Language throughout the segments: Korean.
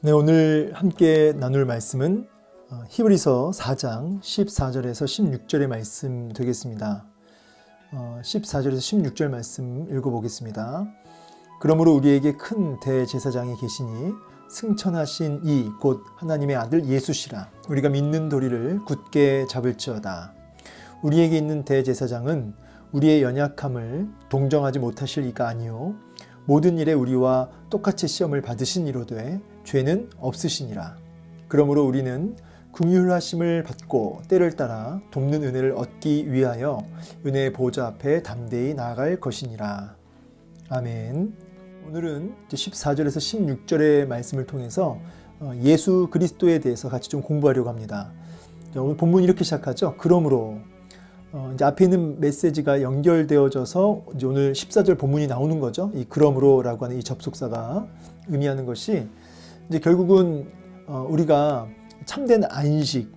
네, 오늘 함께 나눌 말씀은 히브리서 4장 14절에서 16절의 말씀 되겠습니다. 14절에서 16절 말씀 읽어보겠습니다. 그러므로 우리에게 큰 대제사장이 계시니 승천하신 이 곧 하나님의 아들 예수시라. 우리가 믿는 도리를 굳게 잡을지어다. 우리에게 있는 대제사장은 우리의 연약함을 동정하지 못하실 이가 아니요 모든 일에 우리와 똑같이 시험을 받으신 이로되 죄는 없으시니라. 그러므로 우리는 긍휼하심을 받고 때를 따라 돕는 은혜를 얻기 위하여 은혜의 보좌 앞에 담대히 나아갈 것이니라. 아멘. 오늘은 14절에서 16절의 말씀을 통해서 예수 그리스도에 대해서 같이 좀 공부하려고 합니다. 오늘 본문이 이렇게 시작하죠. 그러므로 이제 앞에 있는 메시지가 연결되어져서 이제 오늘 14절 본문이 나오는 거죠. 이 그러므로라고 하는 이 접속사가 의미하는 것이 이제 결국은 우리가 참된 안식,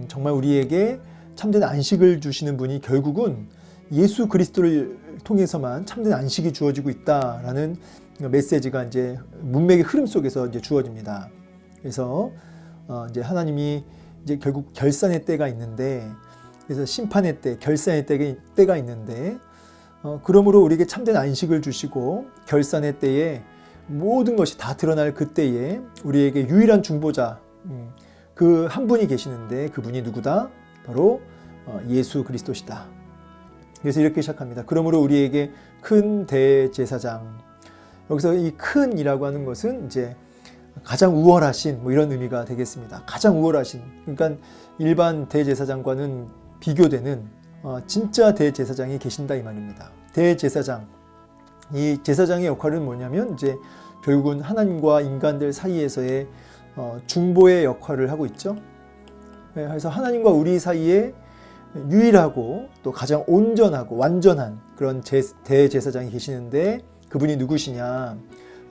정말 우리에게 참된 안식을 주시는 분이 결국은 예수 그리스도를 통해서만 참된 안식이 주어지고 있다라는 메시지가 이제 문맥의 흐름 속에서 이제 주어집니다. 그래서 이제 하나님이 이제 결국 결산의 때가 있는데, 그래서 심판의 때, 결산의 때가 있는데, 그러므로 우리에게 참된 안식을 주시고 결산의 때에 모든 것이 다 드러날 그때에 우리에게 유일한 중보자, 그 한 분이 계시는데 그분이 누구다? 바로 예수 그리스도시다. 그래서 이렇게 시작합니다. 그러므로 우리에게 큰 대제사장. 여기서 이 큰이라고 하는 것은 이제 가장 우월하신 뭐 이런 의미가 되겠습니다. 가장 우월하신. 그러니까 일반 대제사장과는 비교되는 진짜 대제사장이 계신다 이 말입니다. 대제사장. 이 제사장의 역할은 뭐냐면 이제 결국은 하나님과 인간들 사이에서의 중보의 역할을 하고 있죠. 그래서 하나님과 우리 사이에 유일하고 또 가장 온전하고 완전한 그런 대제사장이 계시는데 그분이 누구시냐?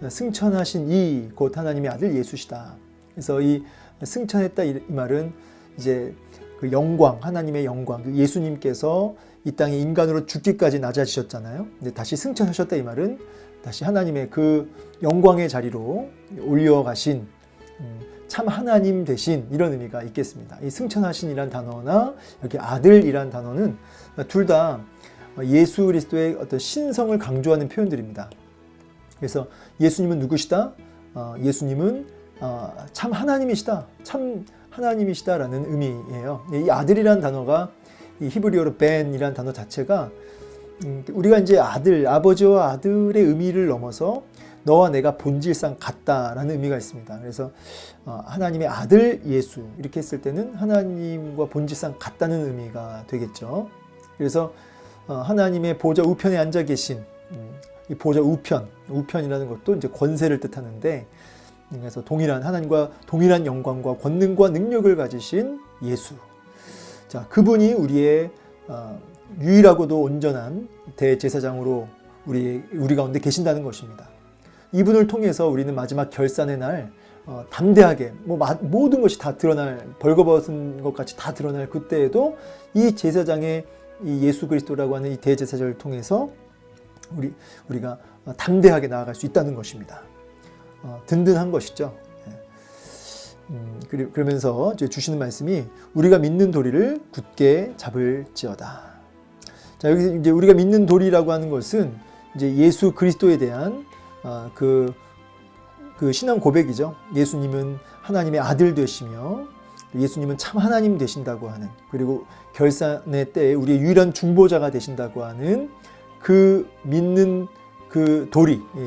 승천하신 이 곧 하나님의 아들 예수시다. 그래서 이 승천했다 이 말은 이제 그 영광, 하나님의 영광, 그 예수님께서 이 땅에 인간으로 죽기까지 낮아지셨잖아요. 근데 다시 승천하셨다 이 말은 다시 하나님의 그 영광의 자리로 올려가신 참 하나님 되신 이런 의미가 있겠습니다. 이 승천하신이란 단어나 여기 아들이란 단어는 둘 다 예수 그리스도의 어떤 신성을 강조하는 표현들입니다. 그래서 예수님은 누구시다? 예수님은 참 하나님이시다. 참 하나님이시다라는 의미예요. 이 아들이란 단어가 이 히브리어로 벤이란 단어 자체가 우리가 이제 아들, 아버지와 아들의 의미를 넘어서 너와 내가 본질상 같다라는 의미가 있습니다. 그래서 하나님의 아들 예수 이렇게 했을 때는 하나님과 본질상 같다는 의미가 되겠죠. 그래서 하나님의 보좌 우편에 앉아 계신 이 보좌 우편이라는 것도 이제 권세를 뜻하는데, 그래서 동일한 하나님과 동일한 영광과 권능과 능력을 가지신 예수. 자, 그분이 우리의 유일하고도 온전한 대제사장으로 우리 가운데 계신다는 것입니다. 이분을 통해서 우리는 마지막 결산의 날 담대하게 모든 것이 다 드러날, 벌거벗은 것 같이 다 드러날 그때에도 이 제사장의 이 예수 그리스도라고 하는 이 대제사장을 통해서 우리가 담대하게 나아갈 수 있다는 것입니다. 든든한 것이죠. 그러면서 이제 주시는 말씀이 우리가 믿는 도리를 굳게 잡을지어다. 자, 여기 이제 우리가 믿는 도리라고 하는 것은 이제 예수 그리스도에 대한 그 신앙 고백이죠. 예수님은 하나님의 아들 되시며 예수님은 참 하나님 되신다고 하는, 그리고 결산의 때에 우리의 유일한 중보자가 되신다고 하는 그 믿는 그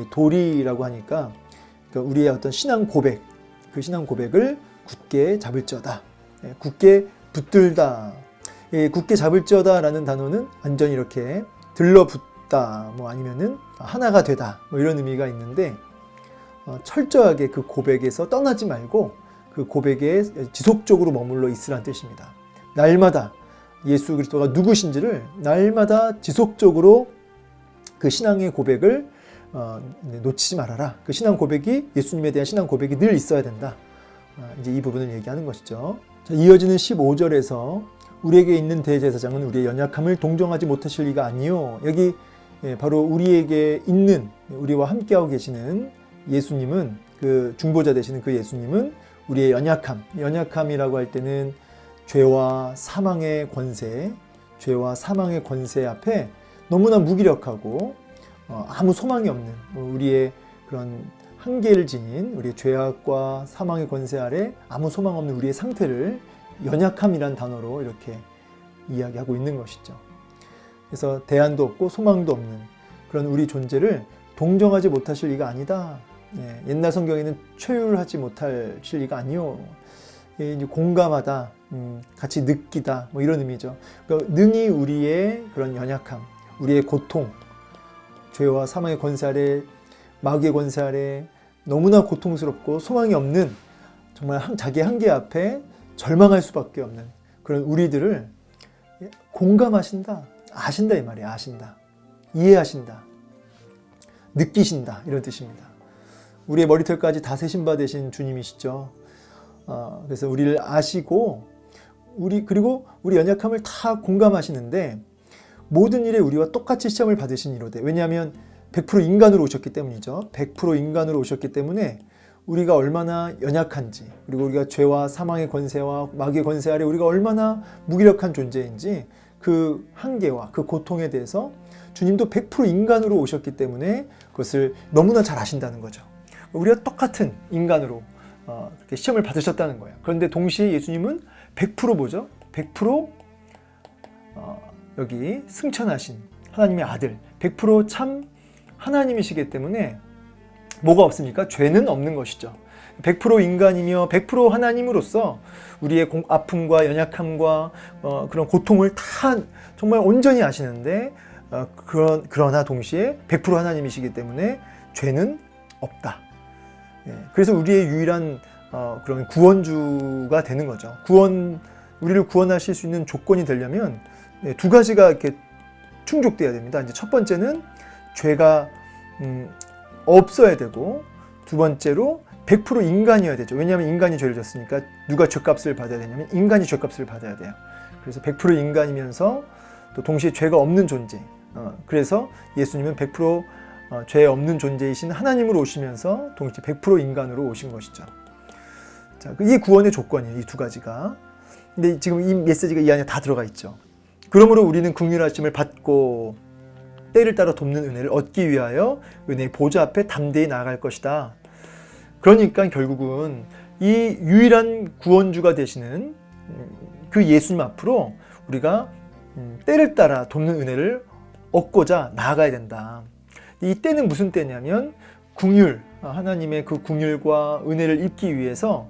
도리라고 하니까 그러니까 우리의 어떤 신앙 고백, 그 신앙 고백을 굳게 잡을지어다. 굳게 붙들다. 굳게 잡을지어다라는 단어는 완전히 이렇게 들러붙다, 뭐 아니면은 하나가 되다, 뭐 이런 의미가 있는데 철저하게 그 고백에서 떠나지 말고 그 고백에 지속적으로 머물러 있으라는 뜻입니다. 날마다 예수 그리스도가 누구신지를 날마다 지속적으로 그 신앙의 고백을 놓치지 말아라. 그 신앙 고백이, 예수님에 대한 신앙 고백이 늘 있어야 된다. 이제 이 부분을 얘기하는 것이죠. 자, 이어지는 15절에서 우리에게 있는 대제사장은 우리의 연약함을 동정하지 못하실 리가 아니요. 여기 바로 우리에게 있는, 우리와 함께하고 계시는 예수님은 그 중보자 되시는 그 예수님은 우리의 연약함이라고 할 때는 죄와 사망의 권세 앞에 너무나 무기력하고 아무 소망이 없는 우리의 그런 한계를 지닌 우리의 죄악과 사망의 권세 아래 아무 소망 없는 우리의 상태를 연약함이란 단어로 이렇게 이야기하고 있는 것이죠. 그래서 대안도 없고 소망도 없는 그런 우리 존재를 동정하지 못하실 리가 아니다. 옛날 성경에는 최율하지 못하실 리가 아니요. 이제 공감하다, 같이 느끼다, 뭐 이런 의미죠. 그러니까 능히 우리의 그런 연약함, 우리의 고통, 죄와 사망의 권세 아래, 마귀의 권세 아래 너무나 고통스럽고 소망이 없는 정말 자기의 한계 앞에 절망할 수밖에 없는 그런 우리들을 공감하신다, 아신다 이 말이에요. 아신다, 이해하신다, 느끼신다 이런 뜻입니다. 우리의 머리털까지 다 세신 바 되신 주님이시죠. 그래서 우리를 아시고 그리고 우리 연약함을 다 공감하시는데 모든 일에 우리와 똑같이 시험을 받으신 이로되, 왜냐하면 100% 인간으로 오셨기 때문이죠. 100% 인간으로 오셨기 때문에 우리가 얼마나 연약한지, 그리고 우리가 죄와 사망의 권세와 마귀의 권세 아래 우리가 얼마나 무기력한 존재인지 그 한계와 그 고통에 대해서 주님도 100% 인간으로 오셨기 때문에 그것을 너무나 잘 아신다는 거죠. 우리가 똑같은 인간으로 그렇게 시험을 받으셨다는 거예요. 그런데 동시에 예수님은 100% 뭐죠? 100% 여기 승천하신 하나님의 아들, 100% 하나님이시기 때문에 뭐가 없습니까? 죄는 없는 것이죠. 100% 인간이며 100% 하나님으로서 우리의 아픔과 연약함과 그런 고통을 다 정말 온전히 아시는데 그러나 동시에 100% 하나님이시기 때문에 죄는 없다. 그래서 우리의 유일한 그런 구원주가 되는 거죠. 우리를 구원하실 수 있는 조건이 되려면 두 가지가 이렇게 충족돼야 됩니다. 이제 첫 번째는 죄가 없어야 되고, 두 번째로 100% 인간이어야 되죠. 왜냐하면 인간이 죄를 졌으니까 누가 죄값을 받아야 되냐면 인간이 죄값을 받아야 돼요. 그래서 100% 인간이면서 또 동시에 죄가 없는 존재. 그래서 예수님은 100% 죄 없는 존재이신 하나님으로 오시면서 동시에 100% 인간으로 오신 것이죠. 자, 이게 구원의 조건이에요. 이 두 가지가. 근데 지금 이 메시지가 이 안에 다 들어가 있죠. 그러므로 우리는 긍휼하심을 받고 때를 따라 돕는 은혜를 얻기 위하여 은혜의 보좌 앞에 담대히 나아갈 것이다. 그러니까 결국은 이 유일한 구원주가 되시는 그 예수님 앞으로 우리가 때를 따라 돕는 은혜를 얻고자 나아가야 된다. 이 때는 무슨 때냐면 하나님의 그 긍휼과 은혜를 입기 위해서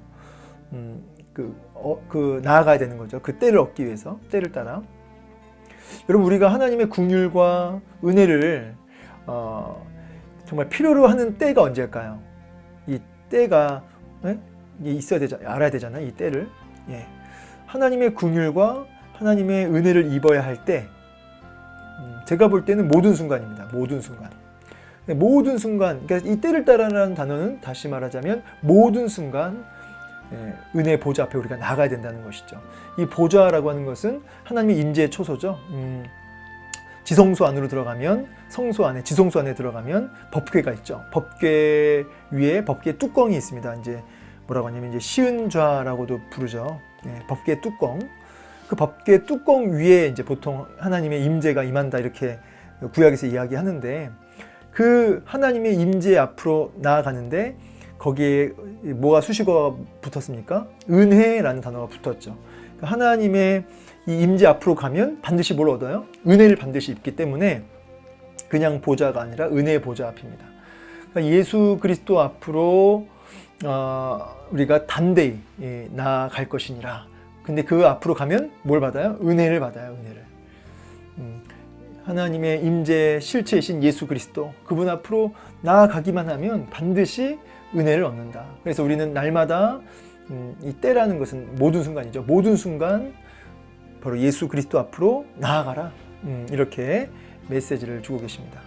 나아가야 되는 거죠. 그 때를 얻기 위해서, 때를 따라. 여러분, 우리가 하나님의 긍휼과 은혜를 정말 필요로 하는 때가 언제일까요? 이 때가 있어야 알아야 되잖아요. 이 때를. 하나님의 긍휼과 하나님의 은혜를 입어야 할 때, 제가 볼 때는 모든 순간입니다. 모든 순간. 그러니까 이 때를 따라라는 단어는 다시 말하자면 모든 순간 은혜의 보좌 앞에 우리가 나가야 된다는 것이죠. 이 보좌라고 하는 것은 하나님의 임재의 초소죠. 지성소 안으로 들어가면, 성소 안에, 지성소 안에 들어가면 법궤가 있죠. 법궤 위에 법궤 뚜껑이 있습니다. 이제 뭐라고 하냐면 이제 시은좌라고도 부르죠. 법궤 뚜껑. 그 법궤 뚜껑 위에 이제 보통 하나님의 임재가 임한다 이렇게 구약에서 이야기하는데, 그 하나님의 임재 앞으로 나아가는데 거기에 뭐가 수식어가 붙었습니까? 은혜라는 단어가 붙었죠. 하나님의 이 임재 앞으로 가면 반드시 뭘 얻어요? 은혜를 반드시 입기 때문에 그냥 보좌가 아니라 은혜의 보좌 앞입니다. 그러니까 예수 그리스도 앞으로 우리가 담대히 나아갈 것이니라. 근데 그 앞으로 가면 뭘 받아요? 은혜를 받아요. 은혜를. 하나님의 임재 실체이신 예수 그리스도, 그분 앞으로 나아가기만 하면 반드시 은혜를 얻는다. 그래서 우리는 날마다 이 때라는 것은 모든 순간이죠. 모든 순간 바로 예수 그리스도 앞으로 나아가라. 이렇게 메시지를 주고 계십니다.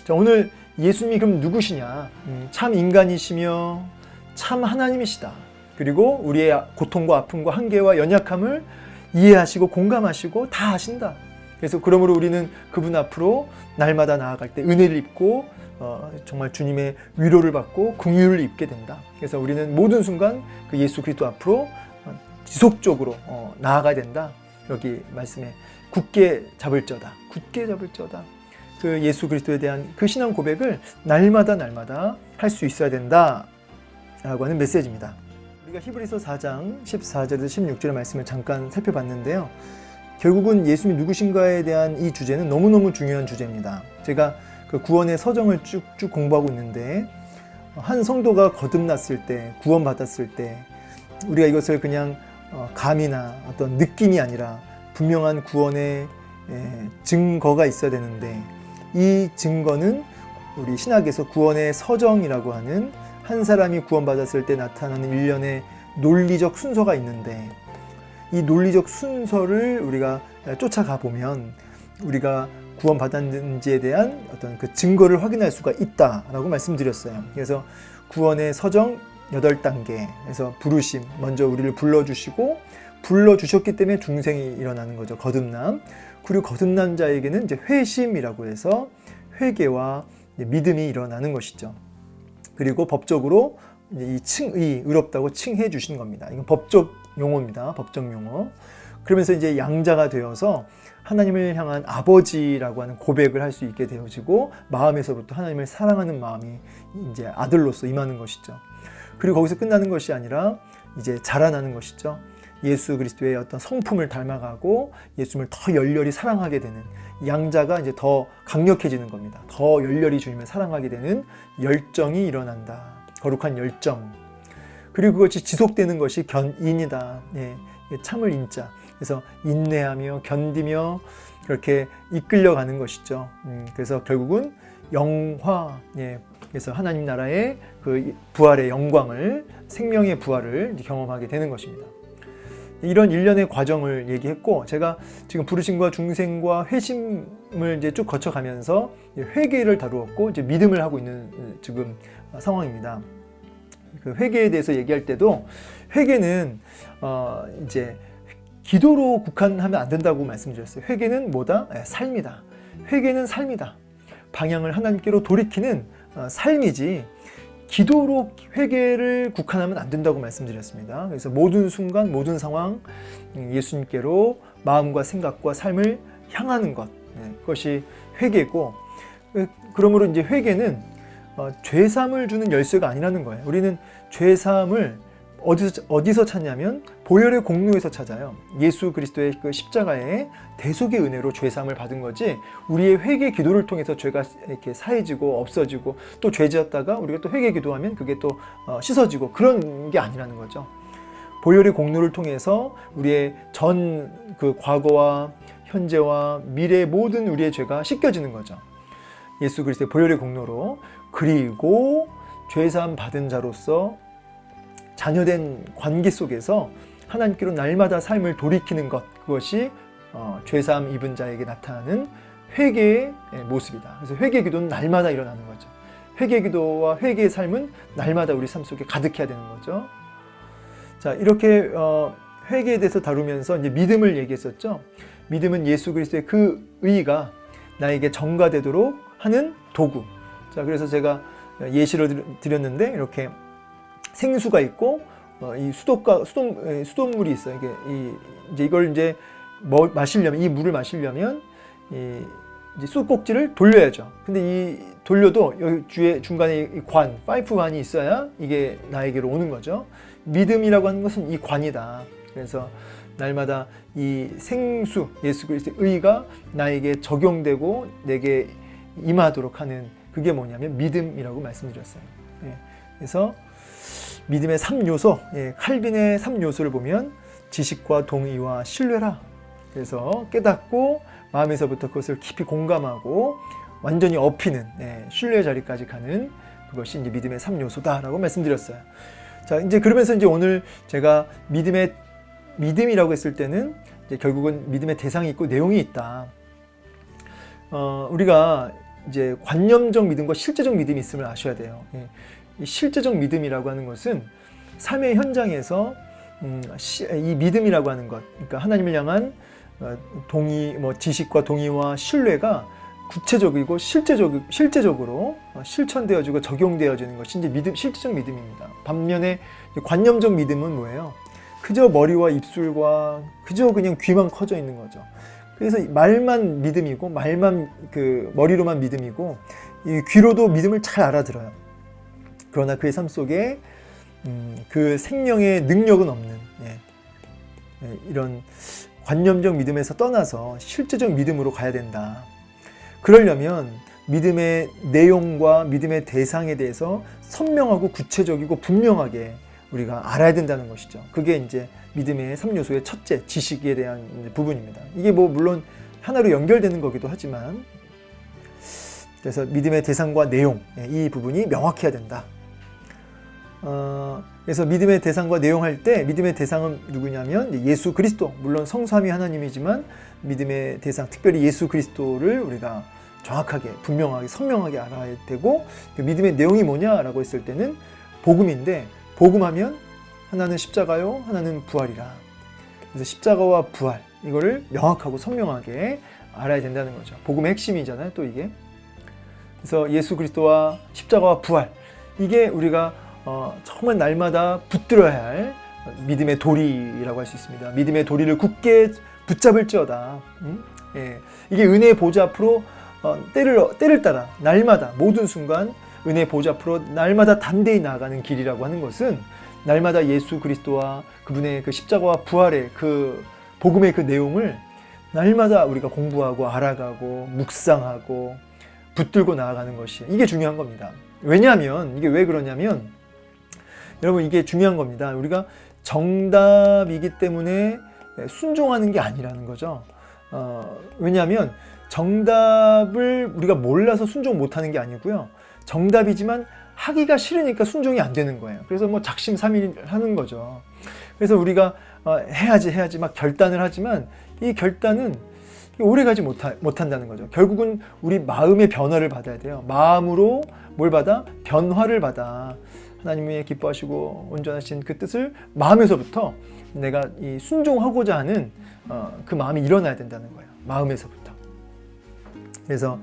자, 오늘 예수님이 그럼 누구시냐? 참 인간이시며 참 하나님이시다. 그리고 우리의 고통과 아픔과 한계와 연약함을 이해하시고 공감하시고 다 아신다. 그래서 그러므로 우리는 그분 앞으로 날마다 나아갈 때 은혜를 입고 정말 주님의 위로를 받고 긍휼을 입게 된다. 그래서 우리는 모든 순간 그 예수 그리스도 앞으로 지속적으로 나아가야 된다. 여기 말씀에 굳게 잡을저다. 굳게 잡을저다. 그 예수 그리스도에 대한 그 신앙 고백을 날마다 할 수 있어야 된다 라고 하는 메시지입니다. 우리가 히브리서 4장 14절에서 16절의 말씀을 잠깐 살펴봤는데요. 결국은 예수님이 누구신가에 대한 이 주제는 너무너무 중요한 주제입니다. 제가 그 구원의 서정을 쭉쭉 공부하고 있는데 한 성도가 거듭났을 때, 구원받았을 때 우리가 이것을 그냥 감이나 어떤 느낌이 아니라 분명한 구원의 증거가 있어야 되는데, 이 증거는 우리 신학에서 구원의 서정이라고 하는 한 사람이 구원받았을 때 나타나는 일련의 논리적 순서가 있는데, 이 논리적 순서를 우리가 쫓아가 보면 우리가 구원받았는지에 대한 어떤 그 증거를 확인할 수가 있다라고 말씀드렸어요. 그래서 구원의 서정 8단계, 그래서 부르심, 먼저 우리를 불러주셨기 때문에 중생이 일어나는 거죠. 거듭남. 그리고 거듭난 자에게는 이제 회심이라고 해서 회개와 믿음이 일어나는 것이죠. 그리고 법적으로 이 의롭다고 칭해 주시는 겁니다. 이건 법적 용어입니다. 법적 용어. 그러면서 이제 양자가 되어서 하나님을 향한 아버지라고 하는 고백을 할 수 있게 되어지고, 마음에서부터 하나님을 사랑하는 마음이 이제 아들로서 임하는 것이죠. 그리고 거기서 끝나는 것이 아니라 이제 자라나는 것이죠. 예수 그리스도의 어떤 성품을 닮아가고 예수님을 더 열렬히 사랑하게 되는, 양자가 이제 더 강력해지는 겁니다. 더 열렬히 주님을 사랑하게 되는 열정이 일어난다. 거룩한 열정. 그리고 그것이 지속되는 것이 견인이다. 예, 참을 인자. 그래서 인내하며 견디며 그렇게 이끌려가는 것이죠. 그래서 결국은 영화, 그래서 하나님 나라의 그 부활의 영광을, 생명의 부활을 경험하게 되는 것입니다. 이런 일련의 과정을 얘기했고, 제가 지금 부르심과 중생과 회심을 이제 쭉 거쳐가면서 회개를 다루었고, 이제 믿음을 하고 있는 지금 상황입니다. 그 회개에 대해서 얘기할 때도, 회개는 이제 기도로 국한하면 안 된다고 말씀드렸어요. 회개는 뭐다? 삶이다. 회개는 삶이다. 방향을 하나님께로 돌이키는 삶이지, 기도로 회개를 국한하면 안 된다고 말씀드렸습니다. 그래서 모든 순간, 모든 상황 예수님께로 마음과 생각과 삶을 향하는 것, 그것이 회개고, 그러므로 이제 회개는 죄사함을 주는 열쇠가 아니라는 거예요. 우리는 죄사함을 어디서 찾냐면 보혈의 공로에서 찾아요. 예수 그리스도의 그 십자가의 대속의 은혜로 죄사함을 받은 거지, 우리의 회개 기도를 통해서 죄가 이렇게 사해지고 없어지고, 또 죄 지었다가 우리가 또 회개 기도하면 그게 또 씻어지고, 그런 게 아니라는 거죠. 보혈의 공로를 통해서 우리의 전 그 과거와 현재와 미래의 모든 우리의 죄가 씻겨지는 거죠. 예수 그리스도의 보혈의 공로로. 그리고 죄사함 받은 자로서 자녀된 관계 속에서 하나님께로 날마다 삶을 돌이키는 것, 그것이 죄사함 입은 자에게 나타나는 회개의 모습이다. 그래서 회개 기도는 날마다 일어나는 거죠. 회개 기도와 회개의 삶은 날마다 우리 삶 속에 가득해야 되는 거죠. 자, 이렇게 회개에 대해서 다루면서 이제 믿음을 얘기했었죠. 믿음은 예수 그리스도의 그 의가 나에게 전가되도록 하는 도구. 자, 그래서 제가 예시를 드렸는데, 이렇게 생수가 있고 이 수돗물이 있어요. 이제 이걸 이제 마시려면, 이 물을 마시려면 이제 쑥꼭지를 돌려야죠. 근데 이 돌려도 여기 중간에 이 파이프 관이 있어야 이게 나에게로 오는 거죠. 믿음이라고 하는 것은 이 관이다. 그래서 날마다 이 생수, 예수 그리스도의 의가 나에게 적용되고 내게 임하도록 하는, 그게 뭐냐면 믿음이라고 말씀드렸어요. 그래서 믿음의 3요소, 칼빈의 3요소를 보면 지식과 동의와 신뢰라. 그래서 깨닫고 마음에서부터 그것을 깊이 공감하고 완전히 업히는 신뢰 자리까지 가는, 그것이 이제 믿음의 3요소다라고 말씀드렸어요. 자, 이제 그러면서 이제 오늘 제가 믿음이라고 했을 때는 이제 결국은 믿음의 대상이 있고 내용이 있다. 우리가 이제 관념적 믿음과 실제적 믿음이 있음을 아셔야 돼요. 이 실제적 믿음이라고 하는 것은 삶의 현장에서 이 믿음이라고 하는 것, 그러니까 하나님을 향한 지식과 동의와 신뢰가 구체적이고 실제적으로 실천되어지고 적용되어지는 것이 이제 실제적 믿음입니다. 반면에 관념적 믿음은 뭐예요? 그저 머리와 입술과 그저 그냥 귀만 커져 있는 거죠. 그래서 말만 믿음이고 머리로만 믿음이고 이 귀로도 믿음을 잘 알아들어요. 그러나 그의 삶 속에 그 생명의 능력은 없는 이런 관념적 믿음에서 떠나서 실제적 믿음으로 가야 된다. 그러려면 믿음의 내용과 믿음의 대상에 대해서 선명하고 구체적이고 분명하게 우리가 알아야 된다는 것이죠. 그게 이제 믿음의 3요소의 첫째, 지식에 대한 부분입니다. 이게 물론 하나로 연결되는 거기도 하지만, 그래서 믿음의 대상과 내용, 이 부분이 명확해야 된다. 그래서 믿음의 대상과 내용 할 때 믿음의 대상은 누구냐면 예수 그리스도, 물론 성삼위 하나님이지만 믿음의 대상, 특별히 예수 그리스도를 우리가 정확하게, 분명하게, 선명하게 알아야 되고, 그 믿음의 내용이 뭐냐라고 했을 때는 복음인데, 복음하면 하나는 십자가요, 하나는 부활이라. 그래서 십자가와 부활, 이거를 명확하고 선명하게 알아야 된다는 거죠. 복음의 핵심이잖아요, 또 이게. 그래서 예수 그리스도와 십자가와 부활, 이게 우리가 정말 날마다 붙들어야 할 믿음의 도리라고 할 수 있습니다. 믿음의 도리를 굳게 붙잡을지어다. 이게 은혜의 보좌 앞으로 때를 따라 날마다 모든 순간 은혜의 보좌 앞으로 날마다 담대히 나아가는 길이라고 하는 것은, 날마다 예수 그리스도와 그분의 그 십자가와 부활의 그 복음의 그 내용을 날마다 우리가 공부하고 알아가고 묵상하고 붙들고 나아가는 것이, 이게 중요한 겁니다. 왜냐하면, 이게 왜 그러냐면, 여러분, 이게 중요한 겁니다. 우리가 정답이기 때문에 순종하는 게 아니라는 거죠. 왜냐하면 정답을 우리가 몰라서 순종 못하는 게 아니고요. 정답이지만 하기가 싫으니까 순종이 안 되는 거예요. 그래서 작심삼일하는 거죠. 그래서 우리가 해야지 막 결단을 하지만 이 결단은 오래가지 못한다는 거죠. 결국은 우리 마음의 변화를 받아야 돼요. 마음으로 뭘 받아? 변화를 받아. 하나님이 기뻐하시고 온전하신 그 뜻을 마음에서부터 내가 이 순종하고자 하는 그 마음이 일어나야 된다는 거예요. 마음에서부터. 그래서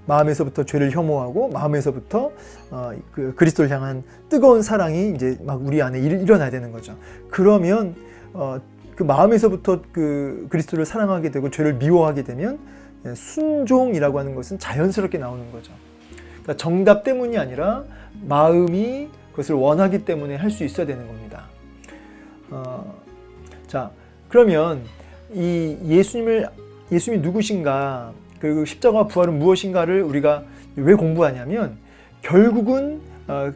마음에서부터 죄를 혐오하고 마음에서부터 그 그리스도를 향한 뜨거운 사랑이 이제 막 우리 안에 일어나야 되는 거죠. 그러면 그 마음에서부터 그 그리스도를 사랑하게 되고 죄를 미워하게 되면 순종이라고 하는 것은 자연스럽게 나오는 거죠. 그러니까 정답 때문이 아니라 마음이 그것을 원하기 때문에 할 수 있어야 되는 겁니다. 자, 그러면 이 예수님이 누구신가, 그리고 십자가와 부활은 무엇인가를 우리가 왜 공부하냐면, 결국은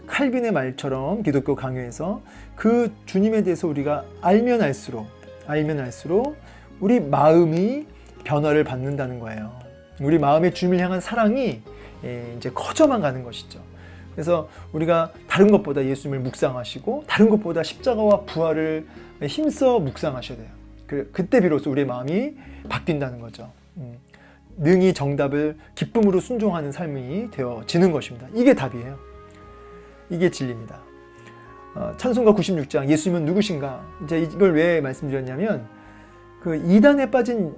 칼빈의 말처럼 기독교 강요에서 그 주님에 대해서 우리가 알면 알수록 우리 마음이 변화를 받는다는 거예요. 우리 마음의 주님을 향한 사랑이 이제 커져만 가는 것이죠. 그래서 우리가 다른 것보다 예수님을 묵상하시고 다른 것보다 십자가와 부활을 힘써 묵상하셔야 돼요. 그때 비로소 우리의 마음이 바뀐다는 거죠. 능히 정답을 기쁨으로 순종하는 삶이 되어지는 것입니다. 이게 답이에요. 이게 진리입니다. 찬송가 96장 예수님은 누구신가? 이제 이걸 왜 말씀드렸냐면, 그 이단에 빠진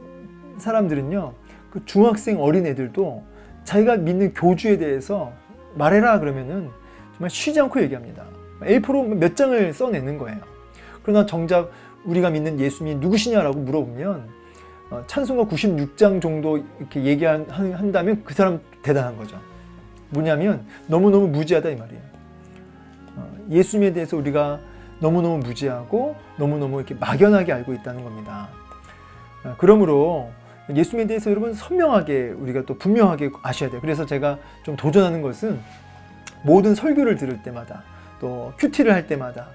사람들은요, 그 중학생 어린 애들도 자기가 믿는 교주에 대해서 말해라 그러면은 정말 쉬지 않고 얘기합니다. A4로 몇 장을 써내는 거예요. 그러나 정작 우리가 믿는 예수님이 누구시냐라고 물어보면 찬송가 96장 정도 이렇게 얘기한다면 그 사람 대단한 거죠. 뭐냐면 너무너무 무지하다 이 말이에요. 예수님에 대해서 우리가 너무너무 무지하고 너무너무 이렇게 막연하게 알고 있다는 겁니다. 그러므로 예수님에 대해서 여러분 선명하게 우리가 또 분명하게 아셔야 돼요. 그래서 제가 좀 도전하는 것은 모든 설교를 들을 때마다 또 큐티를 할 때마다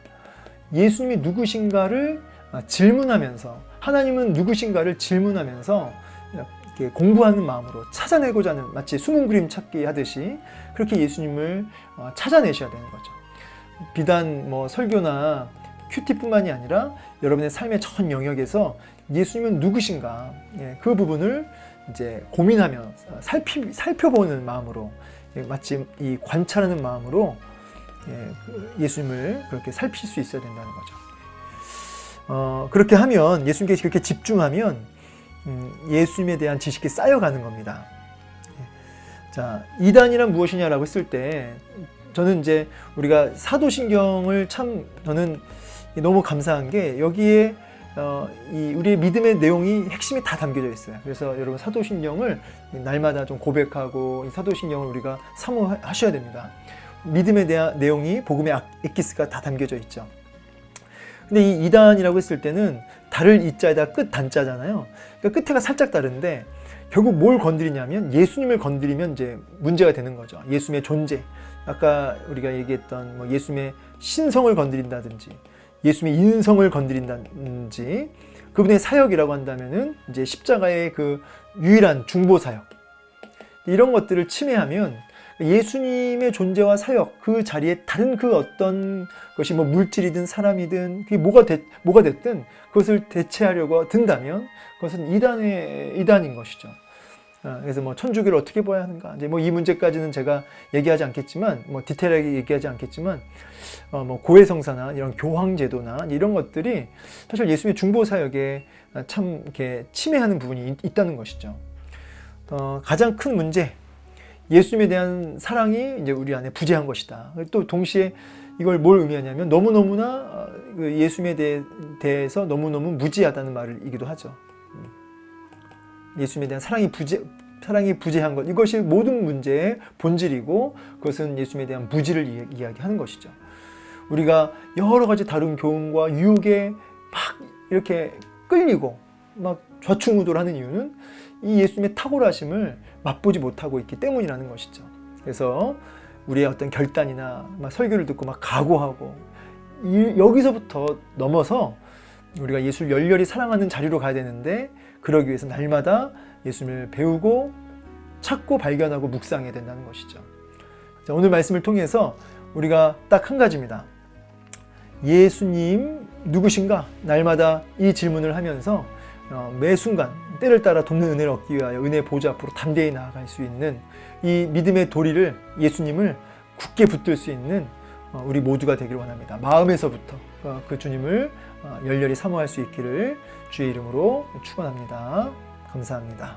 예수님이 누구신가를 질문하면서, 하나님은 누구신가를 질문하면서 이렇게 공부하는 마음으로 찾아내고자 하는, 마치 숨은 그림 찾기 하듯이 그렇게 예수님을 찾아내셔야 되는 거죠. 비단 설교나 큐티뿐만이 아니라 여러분의 삶의 전 영역에서 예수님은 누구신가, 그 부분을 이제 고민하며 살펴보는 마음으로, 마치 이 관찰하는 마음으로 예수님을 그렇게 살필 수 있어야 된다는 거죠. 그렇게 하면, 예수님께 그렇게 집중하면 예수님에 대한 지식이 쌓여가는 겁니다. 자, 이단이란 무엇이냐라고 했을 때 저는 이제 우리가 사도신경을 참 저는 너무 감사한 게 여기에 우리의 믿음의 내용이 핵심이 다 담겨져 있어요. 그래서 여러분 사도신경을 날마다 좀 고백하고 이 사도신경을 우리가 사모하셔야 됩니다. 믿음에 대한 내용이 복음의 엑기스가 다 담겨져 있죠. 근데 이 이단이라고 했을 때는 달을 이자에다 끝 단자잖아요. 그러니까 끝에가 살짝 다른데 결국 뭘 건드리냐면 예수님을 건드리면 이제 문제가 되는 거죠. 예수님의 존재. 아까 우리가 얘기했던 뭐 예수님의 신성을 건드린다든지 예수님의 인성을 건드린다든지 그분의 사역이라고 한다면은 이제 십자가의 그 유일한 중보 사역. 이런 것들을 침해하면 예수님의 존재와 사역, 그 자리에 다른 그 어떤 것이 뭐 물질이든 사람이든 그게 뭐가 됐든 그것을 대체하려고 든다면 그것은 이단인 것이죠. 그래서 뭐 천주교를 어떻게 봐야 하는가, 이제 뭐 이 문제까지는 제가 얘기하지 않겠지만, 뭐 디테일하게 얘기하지 않겠지만, 뭐 고해성사나 이런 교황제도나 이런 것들이 사실 예수님의 중보 사역에 참 이렇게 침해하는 부분이 있다는 것이죠. 가장 큰 문제. 예수님에 대한 사랑이 이제 우리 안에 부재한 것이다. 또 동시에 이걸 뭘 의미하냐면 너무너무나 예수님에 대해서 너무너무 무지하다는 말이기도 하죠. 예수님에 대한 사랑이 부재한 것, 이것이 모든 문제의 본질이고 그것은 예수님에 대한 무지를 이야기하는 것이죠. 우리가 여러 가지 다른 교훈과 유혹에 막 이렇게 끌리고 막 좌충우돌하는 이유는 이 예수님의 탁월하심을 맛보지 못하고 있기 때문이라는 것이죠. 그래서 우리의 어떤 결단이나 막 설교를 듣고 막 각오하고 여기서부터 넘어서 우리가 예수를 열렬히 사랑하는 자리로 가야 되는데 그러기 위해서 날마다 예수님을 배우고 찾고 발견하고 묵상해야 된다는 것이죠. 자, 오늘 말씀을 통해서 우리가 딱 한 가지입니다. 예수님 누구신가? 날마다 이 질문을 하면서 매 순간 때를 따라 돕는 은혜를 얻기 위하여 은혜 보좌 앞으로 담대히 나아갈 수 있는 이 믿음의 도리를 예수님을 굳게 붙들 수 있는 우리 모두가 되기를 원합니다. 마음에서부터 그 주님을 열렬히 사모할 수 있기를 주의 이름으로 축원합니다. 감사합니다.